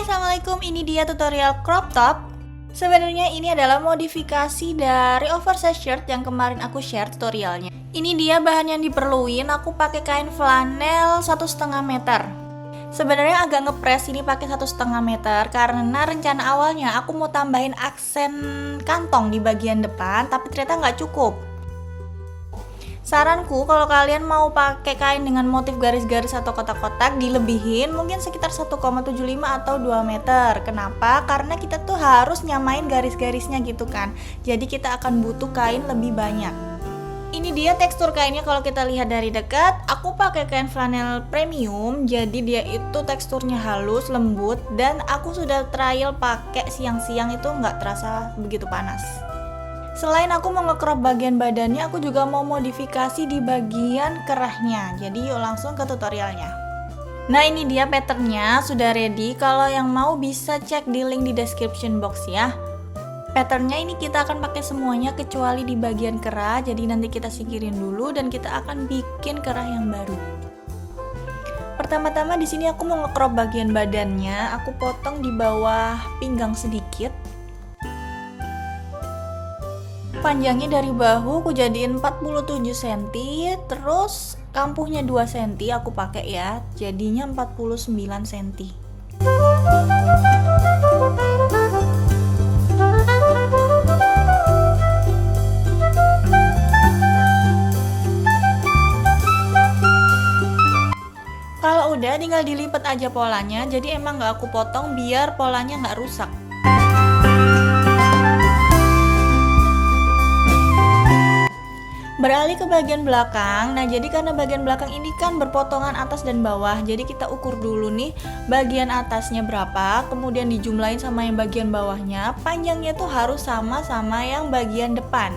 Hai, assalamualaikum. Ini dia tutorial crop top. Sebenarnya ini adalah modifikasi dari oversize shirt yang kemarin aku share tutorialnya. Ini dia bahan yang diperluin. Aku pakai kain flanel 1,5 meter. Sebenarnya agak ngepres ini pakai 1,5 meter karena rencana awalnya aku mau tambahin aksen kantong di bagian depan, tapi ternyata nggak cukup. Saranku kalau kalian mau pakai kain dengan motif garis-garis atau kotak-kotak, dilebihin mungkin sekitar 1,75 atau 2 meter. Kenapa? Karena kita tuh harus nyamain garis-garisnya gitu kan. Jadi kita akan butuh kain lebih banyak. Ini dia tekstur kainnya kalau kita lihat dari dekat. Aku pakai kain flanel premium, jadi dia itu teksturnya halus, lembut, dan aku sudah trial pakai siang-siang itu nggak terasa begitu panas. Selain aku mau nge-crop bagian badannya, aku juga mau modifikasi di bagian kerahnya. Jadi yuk langsung ke tutorialnya. Nah, ini dia patternnya sudah ready. Kalau yang mau bisa cek di link di description box ya. Patternnya ini kita akan pakai semuanya kecuali di bagian kerah. Jadi nanti kita singkirin dulu dan kita akan bikin kerah yang baru. Pertama-tama di sini aku mau nge-crop bagian badannya. Aku potong di bawah pinggang sedikit. Panjangnya dari bahu aku jadiin 47 cm, terus kampuhnya 2 cm aku pakai ya, jadinya 49 cm. Kalau udah tinggal dilipat aja polanya, jadi emang nggak aku potong biar polanya nggak rusak. Beralih ke bagian belakang. Nah, jadi karena bagian belakang ini kan berpotongan atas dan bawah, jadi kita ukur dulu nih bagian atasnya berapa, kemudian dijumlahin sama yang bagian bawahnya. Panjangnya tuh harus sama-sama yang bagian depan.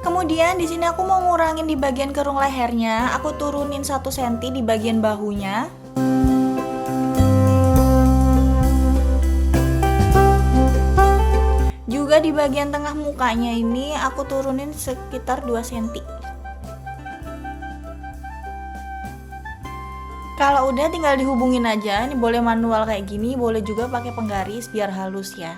Kemudian di sini aku mau ngurangin di bagian kerung lehernya, aku turunin 1 cm di bagian bahunya. Juga di bagian tengah mukanya ini aku turunin sekitar 2 cm. Kalau udah tinggal dihubungin aja, ini boleh manual kayak gini, boleh juga pakai penggaris biar halus ya.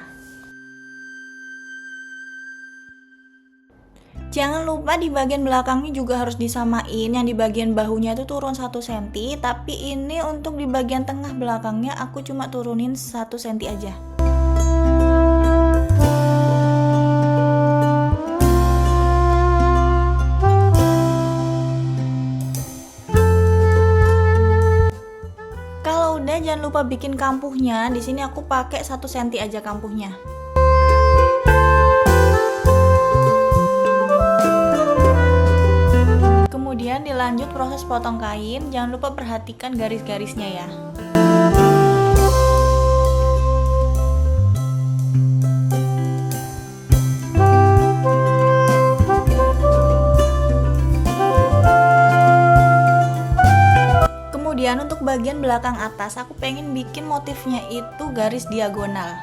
Jangan lupa di bagian belakangnya juga harus disamain, yang di bagian bahunya itu turun 1 cm, tapi ini untuk di bagian tengah belakangnya aku cuma turunin 1 cm aja. Kalau udah jangan lupa bikin kampuhnya, di sini aku pakai 1 cm aja kampuhnya. Kemudian dilanjut proses potong kain, jangan lupa perhatikan garis-garisnya ya. Kemudian untuk bagian belakang atas, aku pengen bikin motifnya itu garis diagonal.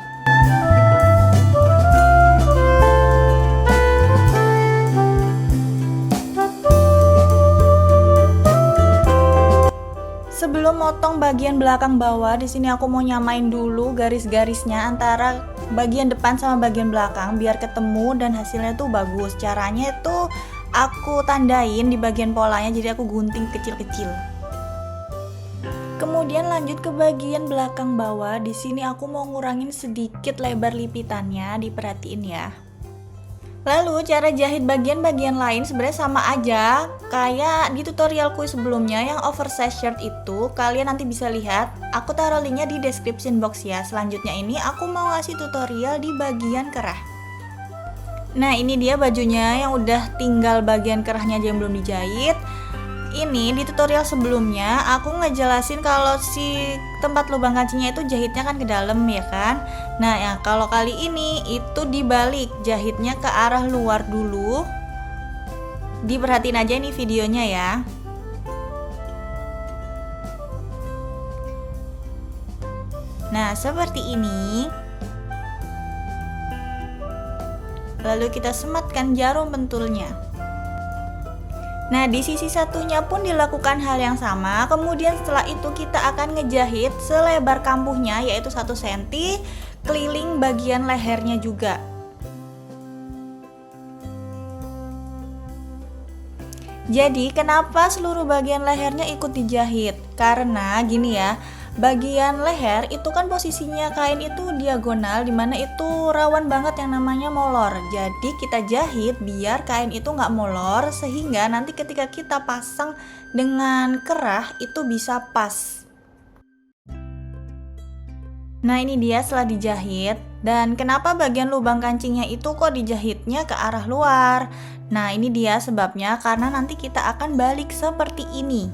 Sebelum motong bagian belakang bawah, di sini aku mau nyamain dulu garis-garisnya antara bagian depan sama bagian belakang biar ketemu dan hasilnya tuh bagus. Caranya itu aku tandain di bagian polanya, jadi aku gunting kecil-kecil. Kemudian lanjut ke bagian belakang bawah. Di sini aku mau ngurangin sedikit lebar lipitannya, diperhatiin ya. Lalu cara jahit bagian-bagian lain sebenarnya sama aja kayak di tutorialku sebelumnya yang oversize shirt itu. Kalian nanti bisa lihat, aku taruh linknya di description box ya. Selanjutnya ini aku mau ngasih tutorial di bagian kerah. Nah, ini dia bajunya yang udah tinggal bagian kerahnya aja yang belum dijahit. Ini di tutorial sebelumnya aku ngejelasin kalau si tempat lubang kancingnya itu jahitnya kan ke dalam ya kan. Nah ya, kalau kali ini itu dibalik, jahitnya ke arah luar dulu. Diperhatiin aja ini videonya ya. Nah, seperti ini. Lalu kita sematkan jarum pentulnya. Nah, di sisi satunya pun dilakukan hal yang sama. Kemudian setelah itu kita akan ngejahit selebar kambuhnya, yaitu 1 cm, keliling bagian lehernya juga. Jadi kenapa seluruh bagian lehernya ikut dijahit? Karena gini ya, bagian leher itu kan posisinya kain itu diagonal, dimana itu rawan banget yang namanya molor. Jadi kita jahit biar kain itu nggak molor, sehingga nanti ketika kita pasang dengan kerah itu bisa pas. Nah, ini dia setelah dijahit. Dan kenapa bagian lubang kancingnya itu kok dijahitnya ke arah luar? Nah, ini dia sebabnya, karena nanti kita akan balik seperti ini.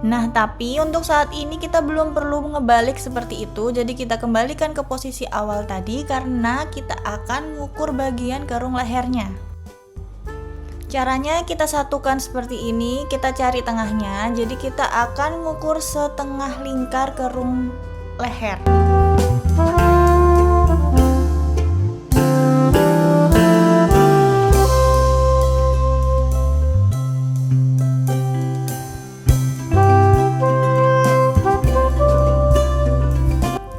Nah, tapi untuk saat ini kita belum perlu ngebalik seperti itu. Jadi kita kembalikan ke posisi awal tadi karena kita akan mengukur bagian kerung lehernya. Caranya kita satukan seperti ini, kita cari tengahnya. Jadi kita akan mengukur setengah lingkar kerung leher.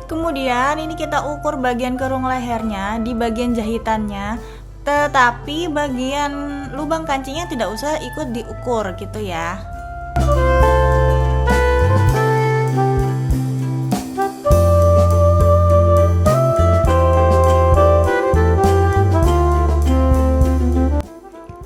Kemudian ini kita ukur bagian kerung lehernya di bagian jahitannya, tetapi bagian lubang kancingnya tidak usah ikut diukur gitu ya.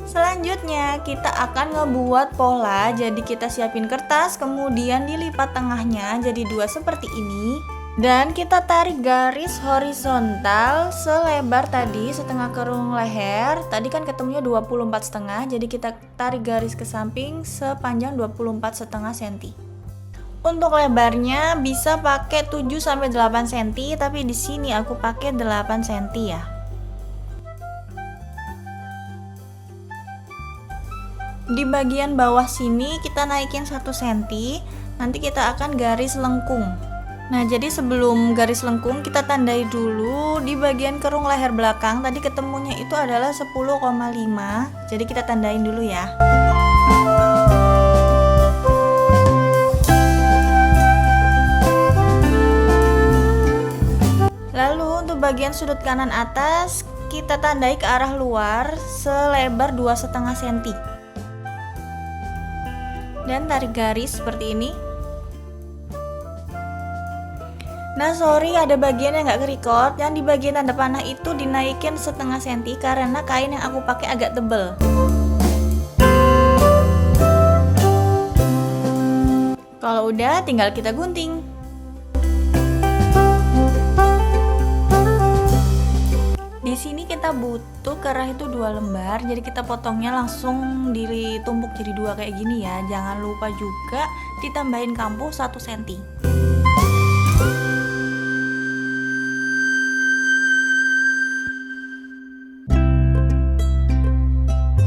Selanjutnya kita akan ngebuat pola. Jadi kita siapin kertas, kemudian dilipat tengahnya jadi 2 seperti ini. Dan kita tarik garis horizontal selebar tadi setengah kerung leher. Tadi kan ketemunya 24,5, jadi kita tarik garis ke samping sepanjang 24,5 cm. Untuk lebarnya bisa pakai 7-8 cm, tapi di sini aku pakai 8 cm ya. Di bagian bawah sini kita naikin 1 cm. Nanti kita akan garis lengkung. Nah, jadi sebelum garis lengkung kita tandai dulu di bagian kerung leher belakang. Tadi ketemunya itu adalah 10,5. Jadi kita tandain dulu ya. Lalu untuk bagian sudut kanan atas kita tandai ke arah luar selebar 2,5 cm. Dan tarik garis seperti ini. Nah, sorry ada bagian yang nggak kerikot. Yang di bagian tanda panah itu dinaikin setengah senti karena kain yang aku pakai agak tebel. Kalau udah, tinggal kita gunting. Di sini kita butuh kerah itu 2 lembar, jadi kita potongnya langsung ditumpuk jadi 2 kayak gini ya. Jangan lupa juga ditambahin kampuh 1 cm.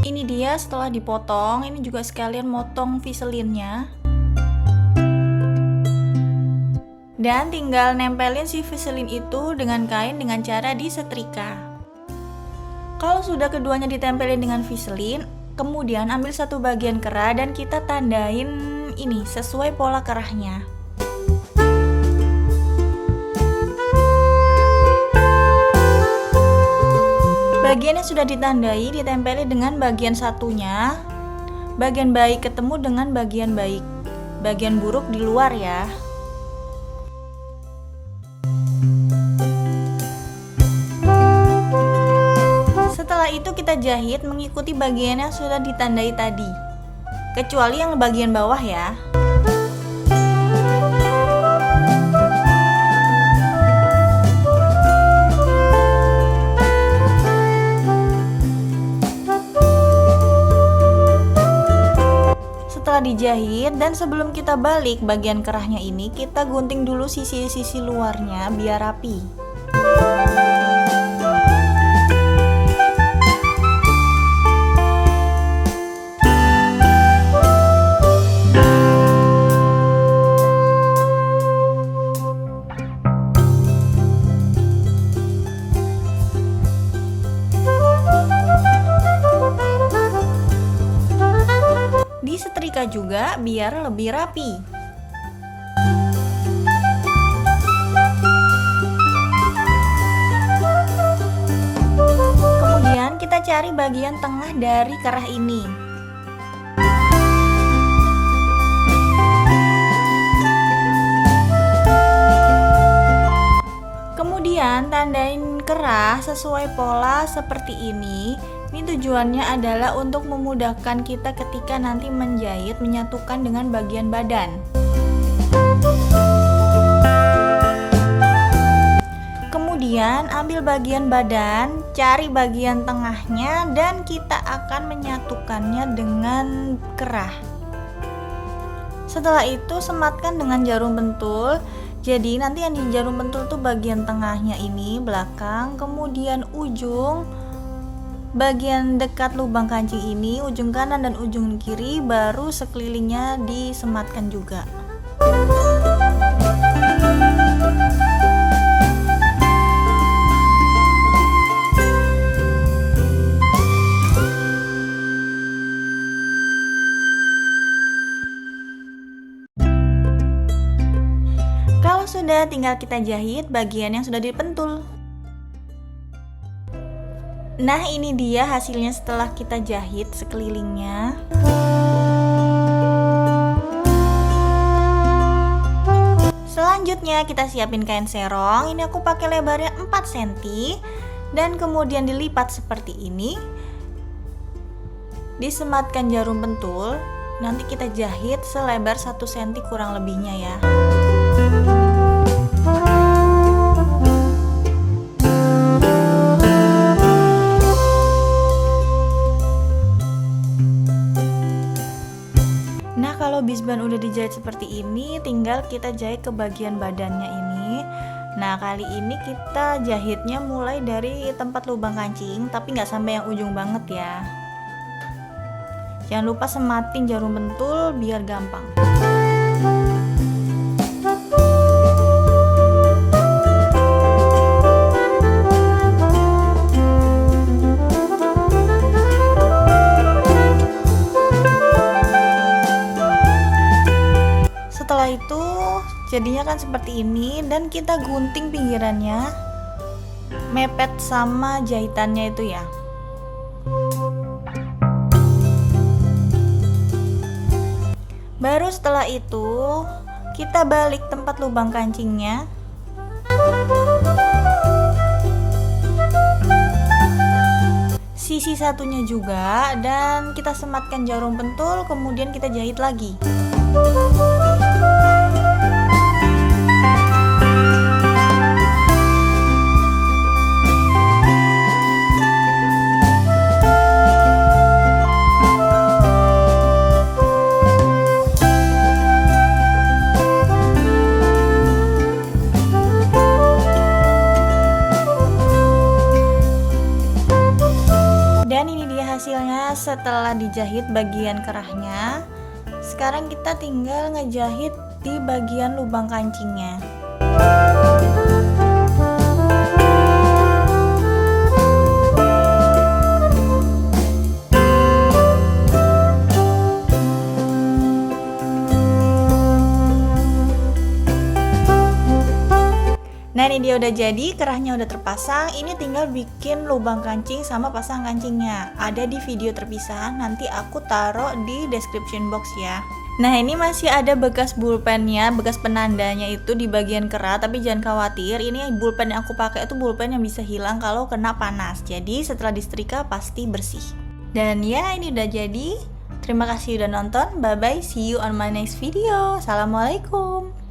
Ini dia setelah dipotong, ini juga sekalian motong viselinnya. Dan tinggal nempelin si viselin itu dengan kain dengan cara disetrika. Kalau sudah keduanya ditempelin dengan viselin, kemudian ambil satu bagian kerah dan kita tandain ini sesuai pola kerahnya. Bagian yang sudah ditandai ditempeli dengan bagian satunya. Bagian baik ketemu dengan bagian baik. Bagian buruk di luar ya. Setelah itu kita jahit mengikuti bagian yang sudah ditandai tadi. Kecuali yang bagian bawah ya. Setelah dijahit dan sebelum kita balik bagian kerahnya ini, kita gunting dulu sisi-sisi luarnya biar rapi. dibuka juga biar lebih rapi. Kemudian kita cari bagian tengah dari kerah ini. Kemudian tandain kerah sesuai pola seperti ini. Ini tujuannya adalah untuk memudahkan kita ketika nanti menjahit, menyatukan dengan bagian badan. Kemudian ambil bagian badan, cari bagian tengahnya, dan kita akan menyatukannya dengan kerah. Setelah itu sematkan dengan jarum pentul. Jadi nanti yang di jarum pentul tuh bagian tengahnya ini belakang, kemudian ujung bagian dekat lubang kancing ini, ujung kanan dan ujung kiri, baru sekelilingnya disematkan juga. Kalau sudah, tinggal kita jahit bagian yang sudah dipentul. Nah, ini dia hasilnya setelah kita jahit sekelilingnya. Selanjutnya kita siapin kain serong. Ini aku pakai lebarnya 4 cm dan kemudian dilipat seperti ini. Disematkan jarum pentul. Nanti kita jahit selebar 1 cm kurang lebihnya ya. Nah, kalau bisban udah dijahit seperti ini, tinggal kita jahit ke bagian badannya ini. Nah, kali ini kita jahitnya mulai dari tempat lubang kancing, tapi nggak sampai yang ujung banget ya. Jangan lupa sematin jarum pentul biar gampang. Setelah itu jadinya kan seperti ini, dan kita gunting pinggirannya mepet sama jahitannya itu ya. Baru setelah itu kita balik tempat lubang kancingnya. Sisi satunya juga, dan kita sematkan jarum pentul, kemudian kita jahit lagi. Dan ini dia hasilnya setelah dijahit bagian kerahnya. Sekarang kita tinggal ngejahit di bagian lubang kancingnya. Nah, ini dia udah jadi, kerahnya udah terpasang. Ini tinggal bikin lubang kancing sama pasang kancingnya. Ada di video terpisah, nanti aku taruh di description box ya. Nah, ini masih ada bekas bulpennya, bekas penandanya itu di bagian kerah, tapi jangan khawatir, ini bulpen yang aku pakai itu bulpen yang bisa hilang kalau kena panas. Jadi setelah disetrika pasti bersih. Dan ya, ini udah jadi. Terima kasih udah nonton. Bye bye, see you on my next video. Assalamualaikum.